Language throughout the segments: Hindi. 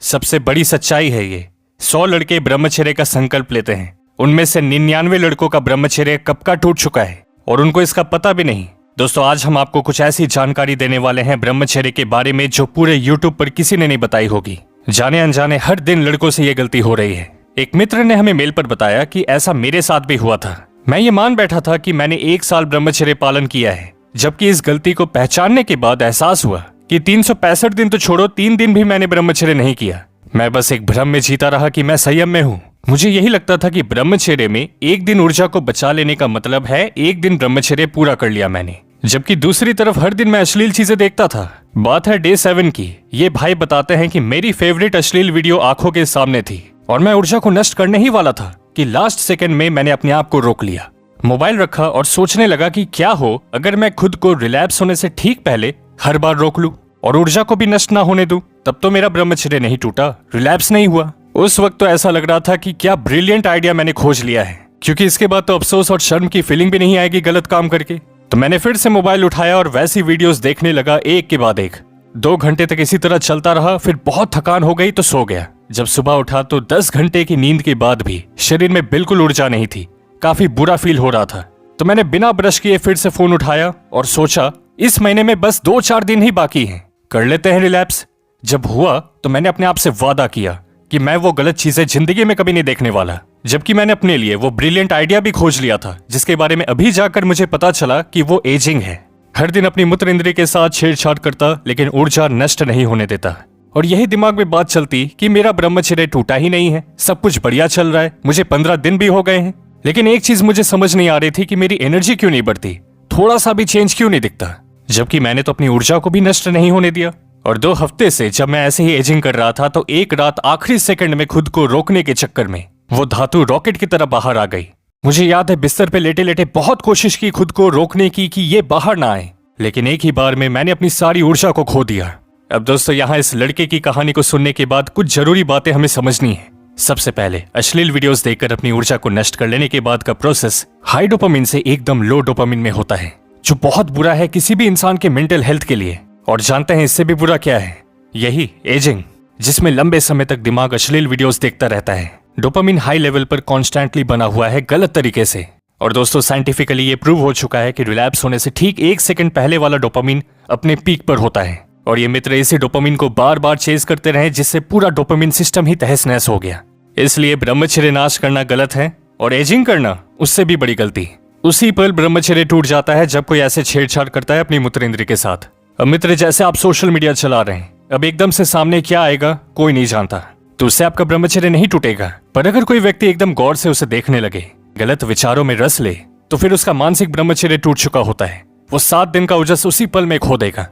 सबसे बड़ी सच्चाई है ये। 100 लड़के ब्रह्मचर्य का संकल्प लेते हैं, उनमें से 99 लड़कों का ब्रह्मचर्य कब का टूट चुका है और उनको इसका पता भी नहीं। दोस्तों, आज हम आपको कुछ ऐसी जानकारी देने वाले हैं ब्रह्मचर्य के बारे में जो पूरे यूट्यूब पर किसी ने नहीं बताई होगी। जाने अनजाने हर दिन लड़कों से ये गलती हो रही है। एक मित्र ने हमें मेल पर बताया कि ऐसा मेरे साथ भी हुआ था। मैं ये मान बैठा था कि मैंने 1 साल ब्रह्मचर्य पालन किया है, जबकि इस गलती को पहचानने के बाद एहसास हुआ कि 365 दिन तो छोड़ो, 3 दिन भी मैंने ब्रह्मचर्य नहीं किया। मैं बस एक भ्रम में जीता रहा कि मैं संयम में हूँ। मुझे यही लगता था कि ब्रह्मचर्य में एक दिन ऊर्जा को बचा लेने का मतलब है एक दिन ब्रह्मचर्य पूरा कर लिया मैंने, जबकि दूसरी तरफ हर दिन मैं अश्लील चीजें देखता था। बात है डे 7 की। ये भाई बताते हैं कि मेरी फेवरेट अश्लील वीडियो आंखों के सामने थी और मैं ऊर्जा को नष्ट करने ही वाला था कि लास्ट सेकंड में मैंने अपने आप को रोक लिया, मोबाइल रखा और सोचने लगा कि क्या हो अगर मैं खुद को रिलैप्स होने से ठीक पहले हर बार रोक लूं और ऊर्जा को भी नष्ट ना होने दूं। तब तो मेरा ब्रह्मचर्य नहीं टूटा, रिलैप्स नहीं हुआ। उस वक्त तो ऐसा लग रहा था कि क्या ब्रिलियंट आइडिया मैंने खोज लिया है, क्योंकि इसके बाद तो अफसोस और शर्म की फीलिंग भी नहीं आएगी गलत काम करके। तो मैंने फिर से मोबाइल उठाया और वैसी वीडियोस देखने लगा एक के बाद एक। 2 घंटे तक इसी तरह चलता रहा, फिर बहुत थकान हो गई तो सो गया। जब सुबह उठा तो 10 घंटे की नींद के बाद भी शरीर में बिल्कुल ऊर्जा नहीं थी, काफी बुरा फील हो रहा था। तो मैंने बिना ब्रश किए फिर से फोन उठाया और सोचा इस महीने में बस 2-4 दिन ही बाकी हैं, कर लेते हैं रिलैप्स। जब हुआ तो मैंने अपने आप से वादा किया कि मैं वो गलत चीजें जिंदगी में कभी नहीं देखने वाला, जबकि मैंने अपने लिए वो ब्रिलियंट आइडिया भी खोज लिया था जिसके बारे में अभी जाकर मुझे पता चला कि वो एजिंग है। हर दिन अपनी मूत्र इंद्रिय के साथ छेड़छाड़ करता, लेकिन ऊर्जा नष्ट नहीं होने देता। और यही दिमाग में बात चलती कि मेरा ब्रह्मचर्य टूटा ही नहीं है, सब कुछ बढ़िया चल रहा है, मुझे 15 दिन भी हो गए हैं। लेकिन एक चीज मुझे समझ नहीं आ रही थी कि मेरी एनर्जी क्यों नहीं बढ़ती, थोड़ा सा भी चेंज क्यों नहीं दिखता, जबकि मैंने तो अपनी ऊर्जा को भी नष्ट नहीं होने दिया। और 2 हफ्ते से जब मैं ऐसे ही एजिंग कर रहा था तो एक रात आखिरी सेकंड में खुद को रोकने के चक्कर में वो धातु रॉकेट की तरह बाहर आ गई। मुझे याद है बिस्तर पे लेटे लेटे बहुत कोशिश की खुद को रोकने की कि ये बाहर ना आए, लेकिन एक ही बार में मैंने अपनी सारी ऊर्जा को खो दिया। अब दोस्तों, यहाँ इस लड़के की कहानी को सुनने के बाद कुछ जरूरी बातें हमें समझनी है। सबसे पहले अश्लील वीडियोस देखकर अपनी ऊर्जा को नष्ट कर लेने के बाद का प्रोसेस हाई डोपामिन से एकदम लो डोपामिन में होता है, जो बहुत बुरा है किसी भी इंसान के मेंटल हेल्थ के लिए। और जानते हैं इससे भी बुरा क्या है? यही एजिंग, जिसमें लंबे समय तक दिमाग अश्लील वीडियोस देखता रहता है। डोपामिन हाई लेवल पर कॉन्स्टेंटली बना हुआ है गलत तरीके से। और दोस्तों, साइंटिफिकली ये प्रूव हो चुका है कि रिलैप्स होने से ठीक 1 सेकंड पहले वाला डोपामिन अपने पीक पर होता है। और ये मित्र इसी डोपामिन को बार बार चेज करते रहे, जिससे पूरा डोपामिन सिस्टम ही तहस नहस हो गया। इसलिए ब्रह्मचर्य नाश करना गलत है और एजिंग करना उससे भी बड़ी गलती। उसी पल ब्रह्मचर्य टूट जाता है जब कोई ऐसे छेड़छाड़ करता है अपनी मूत्र इंद्रिय के साथ। अब मित्र, जैसे आप सोशल मीडिया चला रहे हैं, अब एकदम से सामने क्या आएगा कोई नहीं जानता, तो उससे आपका ब्रह्मचर्य नहीं टूटेगा। पर अगर कोई व्यक्ति एकदम गौर से उसे देखने लगे, गलत विचारों में रस ले, तो फिर उसका मानसिक ब्रह्मचर्य टूट चुका होता है। वो 7 दिन का ओजस उसी पल में खो देगा।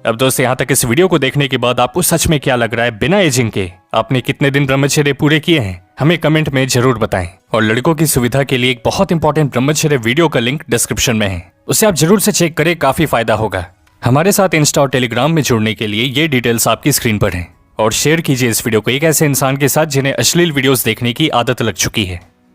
अब दोस्तों, यहाँ तक इस वीडियो को देखने के बाद आपको सच में क्या लग रहा है? बिना एजिंग के आपने कितने दिन ब्रह्मचर्य पूरे किए हैं? हमें कमेंट में जरूर बताएं। और लड़कों की सुविधा के लिए एक बहुत इंपॉर्टेंट ब्रह्मचर्य वीडियो का लिंक डिस्क्रिप्शन में है, उसे आप जरूर से चेक करें, काफी फायदा होगा। हमारे साथ इंस्टा और टेलीग्राम में जुड़ने के लिए ये डिटेल्स आपकी स्क्रीन पर हैं। और शेयर कीजिए इस वीडियो को एक ऐसे इंसान के साथ जिन्हें अश्लील वीडियोस देखने की आदत लग चुकी है।